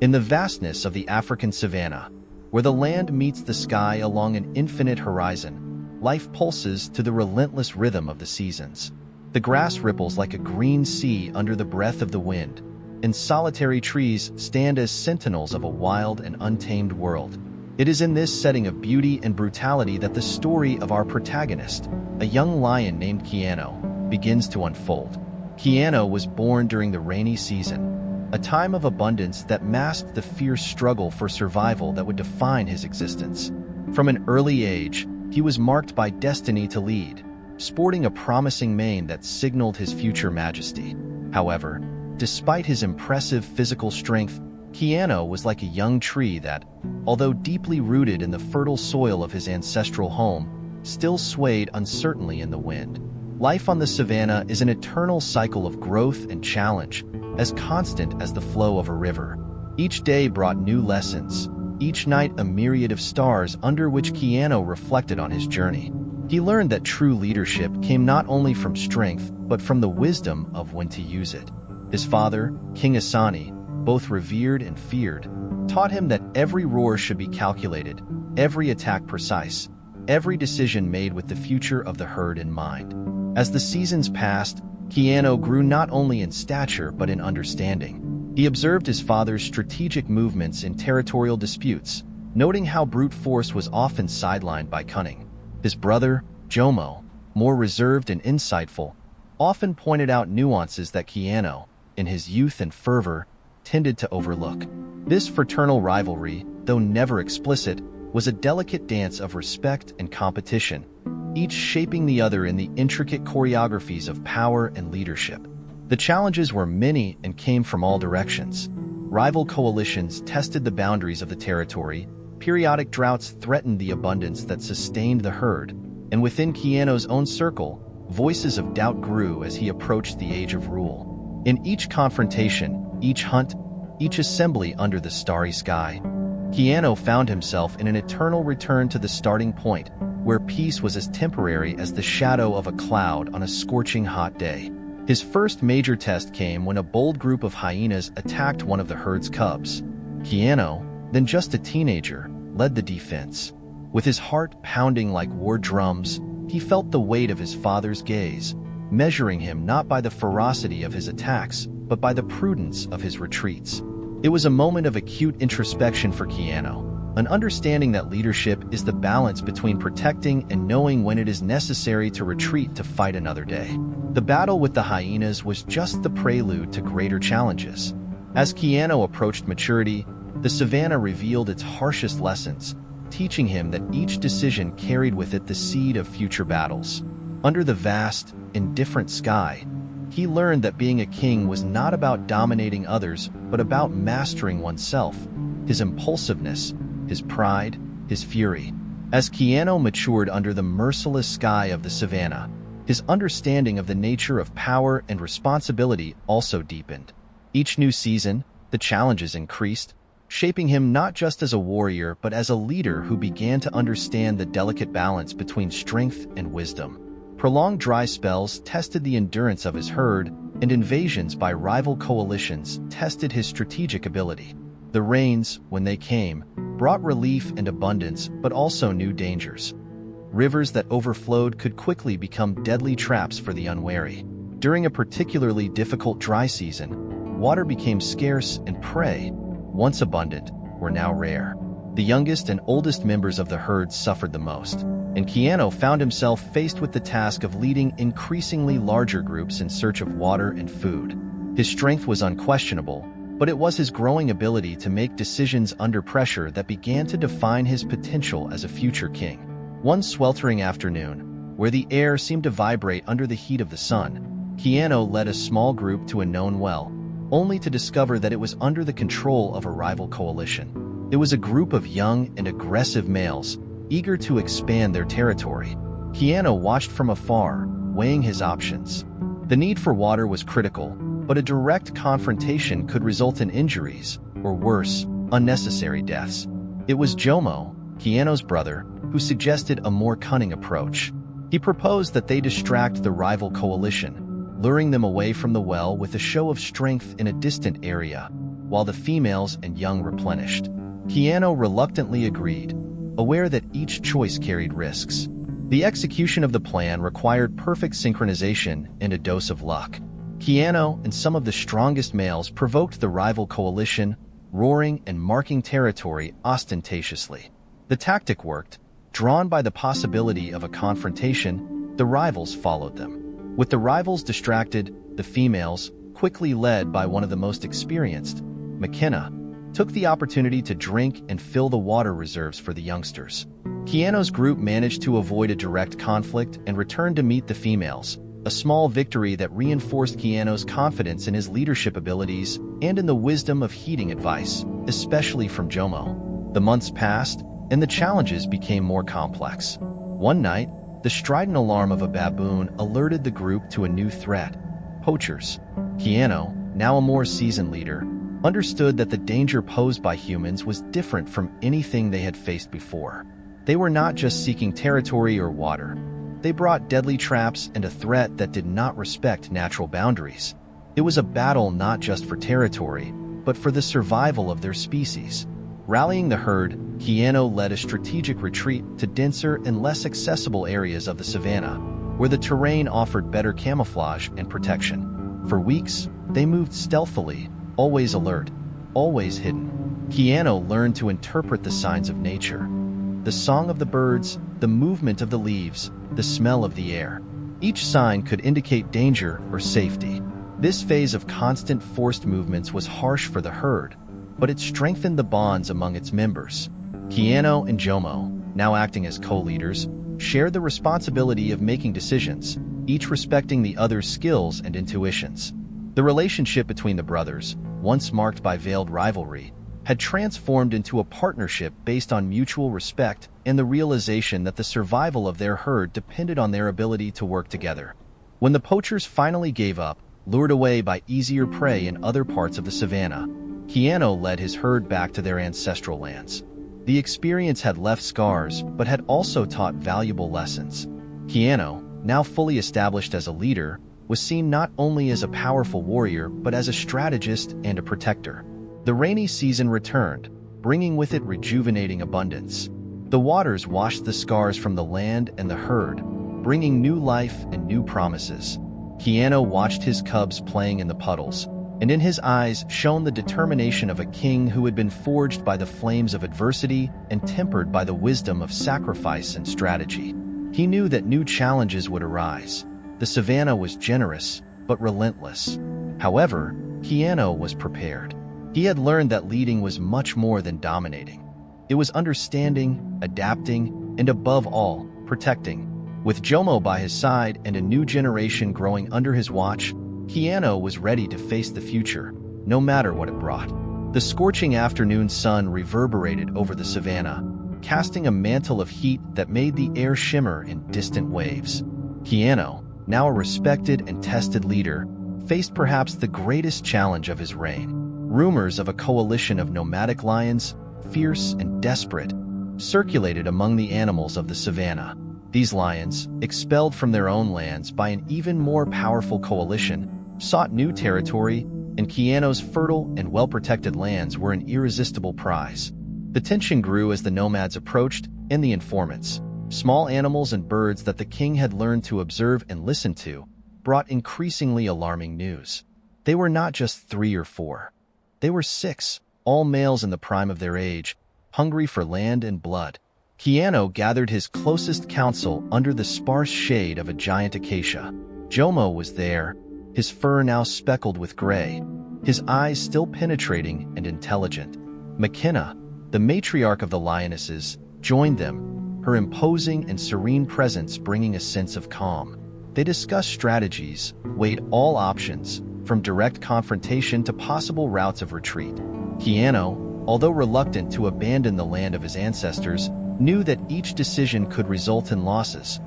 In the vastness of the African savanna, where the land meets the sky along an infinite horizon, life pulses to the relentless rhythm of the seasons. The grass ripples like a green sea under the breath of the wind, and solitary trees stand as sentinels of a wild and untamed world. It is in this setting of beauty and brutality that the story of our protagonist, a young lion named Keano, begins to unfold. Keano was born during the rainy season, a time of abundance that masked the fierce struggle for survival that would define his existence. From an early age, he was marked by destiny to lead, sporting a promising mane that signaled his future majesty. However, despite his impressive physical strength, Keano was like a young tree that, although deeply rooted in the fertile soil of his ancestral home, still swayed uncertainly in the wind. Life on the savanna is an eternal cycle of growth and challenge, as constant as the flow of a river. Each day brought new lessons, each night a myriad of stars under which Keano reflected on his journey. He learned that true leadership came not only from strength, but from the wisdom of when to use it. His father, King Asani, both revered and feared, taught him that every roar should be calculated, every attack precise, every decision made with the future of the herd in mind. As the seasons passed, Keano grew not only in stature but in understanding. He observed his father's strategic movements in territorial disputes, noting how brute force was often sidelined by cunning. His brother, Jomo, more reserved and insightful, often pointed out nuances that Keano, in his youth and fervor, tended to overlook. This fraternal rivalry, though never explicit, was a delicate dance of respect and competition, each shaping the other in the intricate choreographies of power and leadership. The challenges were many and came from all directions. Rival coalitions tested the boundaries of the territory, periodic droughts threatened the abundance that sustained the herd, and within Keano's own circle, voices of doubt grew as he approached the age of rule. In each confrontation, each hunt, each assembly under the starry sky, Keano found himself in an eternal return to the starting point, where peace was as temporary as the shadow of a cloud on a scorching hot day. His first major test came when a bold group of hyenas attacked one of the herd's cubs. Keano, then just a teenager, led the defense. With his heart pounding like war drums, he felt the weight of his father's gaze, measuring him not by the ferocity of his attacks, but by the prudence of his retreats. It was a moment of acute introspection for Keano, an understanding that leadership is the balance between protecting and knowing when it is necessary to retreat to fight another day. The battle with the hyenas was just the prelude to greater challenges. As Keano approached maturity, the savanna revealed its harshest lessons, teaching him that each decision carried with it the seed of future battles. Under the vast, indifferent sky, he learned that being a king was not about dominating others, but about mastering oneself, his impulsiveness, his pride, his fury. As Keano matured under the merciless sky of the savanna, his understanding of the nature of power and responsibility also deepened. Each new season, the challenges increased, shaping him not just as a warrior but as a leader who began to understand the delicate balance between strength and wisdom. Prolonged dry spells tested the endurance of his herd, and invasions by rival coalitions tested his strategic ability. The rains, when they came, brought relief and abundance, but also new dangers. Rivers that overflowed could quickly become deadly traps for the unwary. During a particularly difficult dry season, water became scarce and prey, once abundant, were now rare. The youngest and oldest members of the herd suffered the most, and Keano found himself faced with the task of leading increasingly larger groups in search of water and food. His strength was unquestionable, but it was his growing ability to make decisions under pressure that began to define his potential as a future king. One sweltering afternoon, where the air seemed to vibrate under the heat of the sun, Keano led a small group to a known well, only to discover that it was under the control of a rival coalition. It was a group of young and aggressive males, eager to expand their territory. Keano watched from afar, weighing his options. The need for water was critical, but a direct confrontation could result in injuries, or worse, unnecessary deaths. It was Jomo, Keano's brother, who suggested a more cunning approach. He proposed that they distract the rival coalition, luring them away from the well with a show of strength in a distant area. while the females and young replenished. Keano reluctantly agreed, aware that each choice carried risks. The execution of the plan required perfect synchronization and a dose of luck. Keano and some of the strongest males provoked the rival coalition, roaring and marking territory ostentatiously. The tactic worked. Drawn by the possibility of a confrontation, the rivals followed them. With the rivals distracted, the females, quickly led by one of the most experienced, McKenna, took the opportunity to drink and fill the water reserves for the youngsters. Keano's group managed to avoid a direct conflict and returned to meet the females, a small victory that reinforced Keano's confidence in his leadership abilities and in the wisdom of heeding advice, especially from Jomo. The months passed, and the challenges became more complex. One night, the strident alarm of a baboon alerted the group to a new threat: poachers. Keano, now a more seasoned leader, understood that the danger posed by humans was different from anything they had faced before. They were not just seeking territory or water. They brought deadly traps and a threat that did not respect natural boundaries. It was a battle not just for territory, but for the survival of their species. Rallying the herd, Keano led a strategic retreat to denser and less accessible areas of the savannah, where the terrain offered better camouflage and protection. For weeks, they moved stealthily, always alert, always hidden. Keano learned to interpret the signs of nature: the song of the birds, the movement of the leaves, the smell of the air. Each sign could indicate danger or safety. This phase of constant forced movements was harsh for the herd, but it strengthened the bonds among its members. Keano and Jomo, now acting as co-leaders, shared the responsibility of making decisions, each respecting the other's skills and intuitions. The relationship between the brothers, once marked by veiled rivalry, had transformed into a partnership based on mutual respect and the realization that the survival of their herd depended on their ability to work together. When the poachers finally gave up, lured away by easier prey in other parts of the savannah, Keano led his herd back to their ancestral lands. The experience had left scars, but had also taught valuable lessons. Keano, now fully established as a leader, was seen not only as a powerful warrior, but as a strategist and a protector. The rainy season returned, bringing with it rejuvenating abundance. The waters washed the scars from the land and the herd, bringing new life and new promises. Keano watched his cubs playing in the puddles, and in his eyes shone the determination of a king who had been forged by the flames of adversity and tempered by the wisdom of sacrifice and strategy. He knew that new challenges would arise. The savannah was generous, but relentless. However, Keano was prepared. He had learned that leading was much more than dominating. It was understanding, adapting, and above all, protecting. With Jomo by his side and a new generation growing under his watch, Keano was ready to face the future, no matter what it brought. The scorching afternoon sun reverberated over the savannah, casting a mantle of heat that made the air shimmer in distant waves. Keano, now a respected and tested leader, faced perhaps the greatest challenge of his reign. Rumors of a coalition of nomadic lions, fierce and desperate, circulated among the animals of the savannah. These lions, expelled from their own lands by an even more powerful coalition, sought new territory, and Keano's fertile and well-protected lands were an irresistible prize. The tension grew as the nomads approached, and the informants, small animals and birds that the king had learned to observe and listen to, brought increasingly alarming news. They were not just 3 or 4. They were 6, all males in the prime of their age, hungry for land and blood. Keano gathered his closest council under the sparse shade of a giant acacia. Jomo was there, his fur now speckled with gray, his eyes still penetrating and intelligent. McKenna, the matriarch of the lionesses, joined them, her imposing and serene presence bringing a sense of calm. They discussed strategies, weighed all options, from direct confrontation to possible routes of retreat. Keano, although reluctant to abandon the land of his ancestors, knew that each decision could result in losses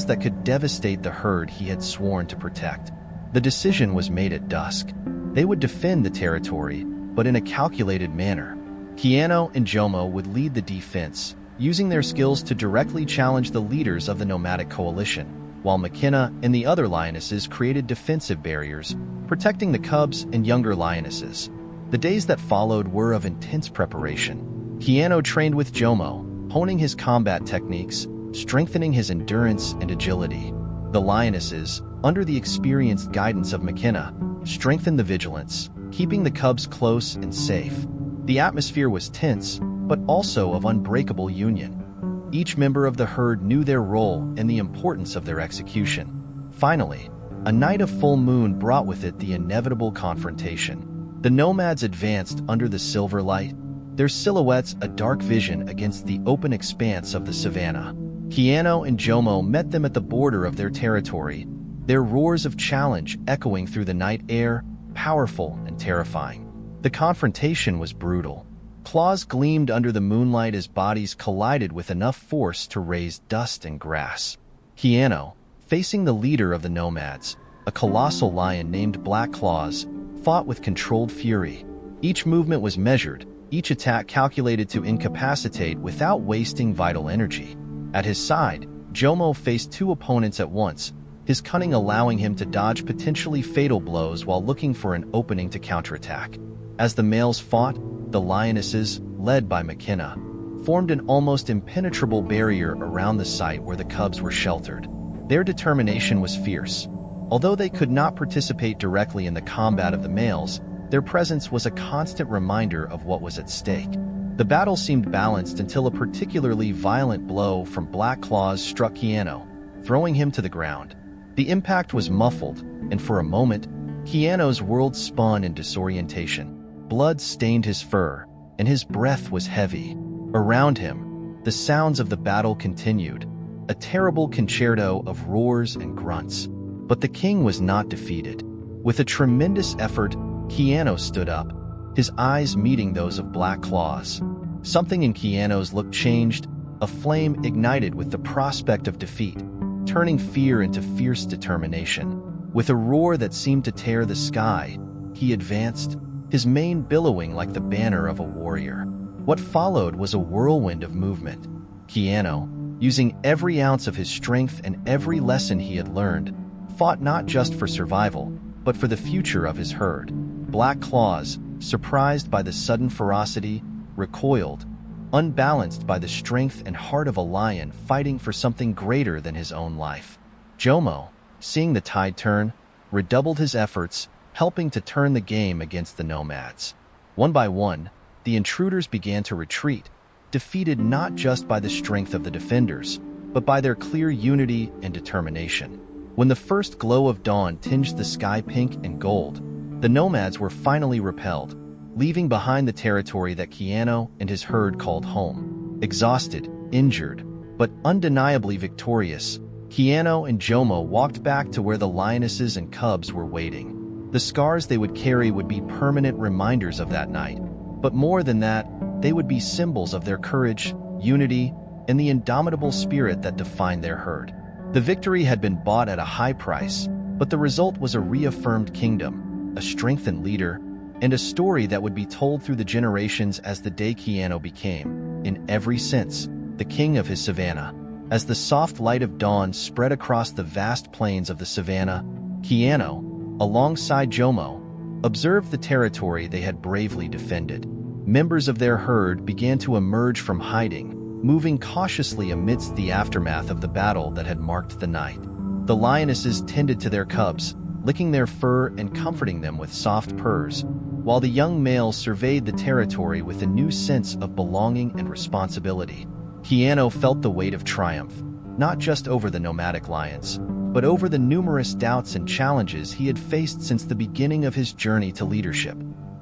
that could devastate the herd he had sworn to protect. The decision was made at dusk. They would defend the territory, but in a calculated manner. Keano and Jomo would lead the defense, using their skills to directly challenge the leaders of the nomadic coalition, while McKenna and the other lionesses created defensive barriers, protecting the cubs and younger lionesses. The The days that followed were of intense preparation. Keano trained with Jomo, honing his combat techniques, strengthening his endurance and agility. The lionesses, under the experienced guidance of McKenna, strengthened the vigilance, keeping the cubs close and safe. The atmosphere was tense, but also of unbreakable union. Each member of the herd knew their role and the importance of their execution. Finally, a night of full moon brought with it the inevitable confrontation. The nomads advanced under the silver light, their silhouettes a dark vision against the open expanse of the savanna. Keano and Jomo met them at the border of their territory, their roars of challenge echoing through the night air, powerful and terrifying. The confrontation was brutal. Claws gleamed under the moonlight as bodies collided with enough force to raise dust and grass. Keano, facing the leader of the nomads, a colossal lion named Black Claws, fought with controlled fury. Each movement was measured, each attack calculated to incapacitate without wasting vital energy. At his side, Jomo faced two opponents at once, his cunning allowing him to dodge potentially fatal blows while looking for an opening to counterattack. As the males fought, the lionesses, led by McKenna, formed an almost impenetrable barrier around the site where the cubs were sheltered. Their determination was fierce. Although they could not participate directly in the combat of the males, their presence was a constant reminder of what was at stake. The battle seemed balanced until a particularly violent blow from Black Claws struck Keano, throwing him to the ground. The impact was muffled, and for a moment, Keano's world spun in disorientation. Blood stained his fur, and his breath was heavy. Around him, the sounds of the battle continued, a terrible concerto of roars and grunts. But the king was not defeated. With a tremendous effort, Keano stood up, his eyes meeting those of Black Claws. Something in Keano's look changed, a flame ignited with the prospect of defeat, turning fear into fierce determination. With a roar that seemed to tear the sky, he advanced, his mane billowing like the banner of a warrior. What followed was a whirlwind of movement. Keano, using every ounce of his strength and every lesson he had learned, fought not just for survival, but for the future of his herd. Black Claws, surprised by the sudden ferocity, recoiled, unbalanced by the strength and heart of a lion fighting for something greater than his own life. Jomo, seeing the tide turn, redoubled his efforts, helping to turn the game against the nomads. One by one, the intruders began to retreat, defeated not just by the strength of the defenders, but by their clear unity and determination. When the first glow of dawn tinged the sky pink and gold, the nomads were finally repelled, leaving behind the territory that Keano and his herd called home. Exhausted, injured, but undeniably victorious, Keano and Jomo walked back to where the lionesses and cubs were waiting. The scars they would carry would be permanent reminders of that night, but more than that, they would be symbols of their courage, unity, and the indomitable spirit that defined their herd. The victory had been bought at a high price, but the result was a reaffirmed kingdom, a strengthened leader, and a story that would be told through the generations as the day Keano became, in every sense, the king of his savanna. As the soft light of dawn spread across the vast plains of the savanna, Keano, alongside Jomo, observed the territory they had bravely defended. Members of their herd began to emerge from hiding, moving cautiously amidst the aftermath of the battle that had marked the night. The lionesses tended to their cubs, licking their fur and comforting them with soft purrs, while the young males surveyed the territory with a new sense of belonging and responsibility. Keano felt the weight of triumph, not just over the nomadic lions, but over the numerous doubts and challenges he had faced since the beginning of his journey to leadership.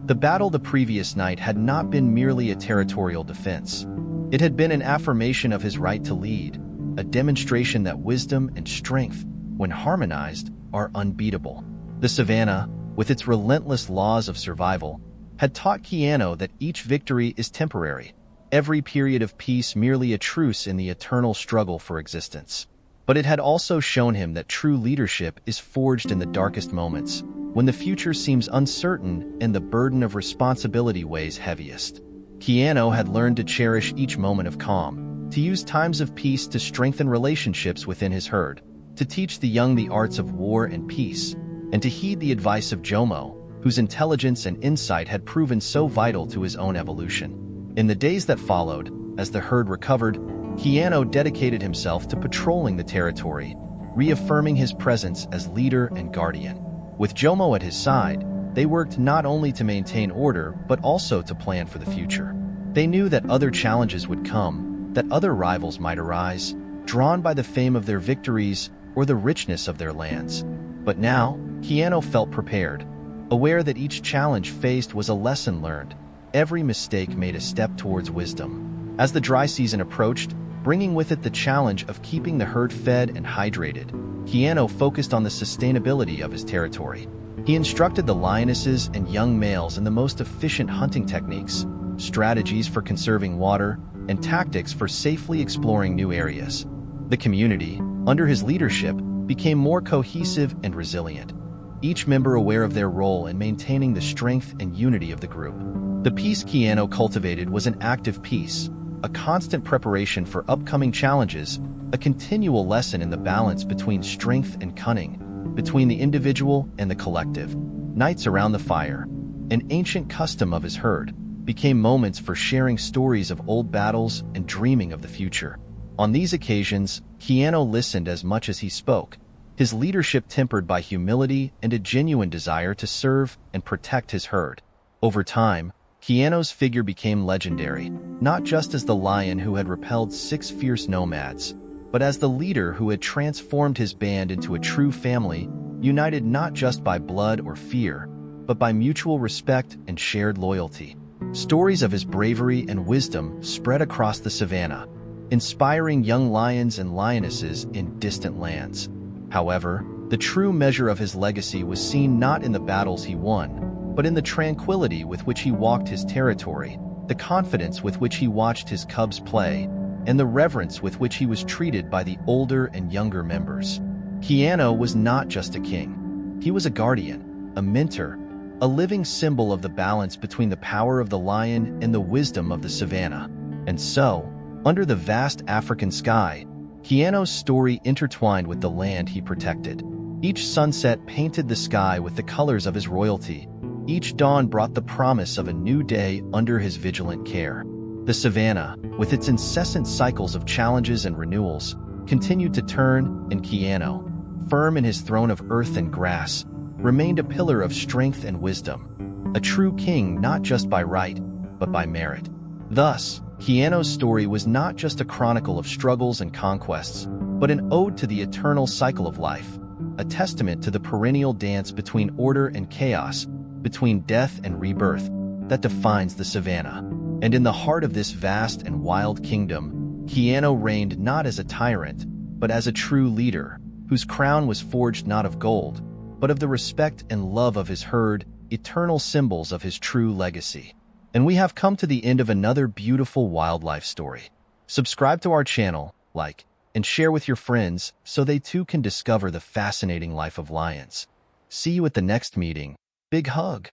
The battle the previous night had not been merely a territorial defense. It had been an affirmation of his right to lead, a demonstration that wisdom and strength, when harmonized, are unbeatable. The savanna, with its relentless laws of survival, had taught Keano that each victory is temporary, every period of peace merely a truce in the eternal struggle for existence. But it had also shown him that true leadership is forged in the darkest moments, when the future seems uncertain and the burden of responsibility weighs heaviest. Keano had learned to cherish each moment of calm, to use times of peace to strengthen relationships within his herd, to teach the young the arts of war and peace, and to heed the advice of Jomo, whose intelligence and insight had proven so vital to his own evolution. In the days that followed, as the herd recovered, Keano dedicated himself to patrolling the territory, reaffirming his presence as leader and guardian. With Jomo at his side, they worked not only to maintain order but also to plan for the future. They knew that other challenges would come, that other rivals might arise, drawn by the fame of their victories or the richness of their lands. But now, Keano felt prepared, aware that each challenge faced was a lesson learned, every mistake made a step towards wisdom. As the dry season approached, bringing with it the challenge of keeping the herd fed and hydrated, Keano focused on the sustainability of his territory. He instructed the lionesses and young males in the most efficient hunting techniques, strategies for conserving water, and tactics for safely exploring new areas. The community, under his leadership, became more cohesive and resilient, each member aware of their role in maintaining the strength and unity of the group. The peace Keano cultivated was an active peace, a constant preparation for upcoming challenges, a continual lesson in the balance between strength and cunning, between the individual and the collective. Nights around the fire, an ancient custom of his herd, became moments for sharing stories of old battles and dreaming of the future. On these occasions, Keano listened as much as he spoke, his leadership tempered by humility and a genuine desire to serve and protect his herd. Over time, Keano's figure became legendary, not just as the lion who had repelled 6 fierce nomads, but as the leader who had transformed his band into a true family, united not just by blood or fear, but by mutual respect and shared loyalty. Stories of his bravery and wisdom spread across the savannah, inspiring young lions and lionesses in distant lands. However, the true measure of his legacy was seen not in the battles he won, but in the tranquility with which he walked his territory, the confidence with which he watched his cubs play, and the reverence with which he was treated by the older and younger members. Keano was not just a king. He was a guardian, a mentor, a living symbol of the balance between the power of the lion and the wisdom of the savannah. And so, under the vast African sky, Keano's story intertwined with the land he protected. Each sunset painted the sky with the colors of his royalty. Each dawn brought the promise of a new day under his vigilant care. The savannah, with its incessant cycles of challenges and renewals, continued to turn, and Keano, firm in his throne of earth and grass, remained a pillar of strength and wisdom, a true king not just by right, but by merit. Thus, Keano's story was not just a chronicle of struggles and conquests, but an ode to the eternal cycle of life, a testament to the perennial dance between order and chaos, between death and rebirth, that defines the savannah. And in the heart of this vast and wild kingdom, Keano reigned not as a tyrant, but as a true leader, whose crown was forged not of gold, but of the respect and love of his herd, eternal symbols of his true legacy. And we have come to the end of another beautiful wildlife story. Subscribe to our channel, like, and share with your friends so they too can discover the fascinating life of lions. See you at the next meeting. Big hug.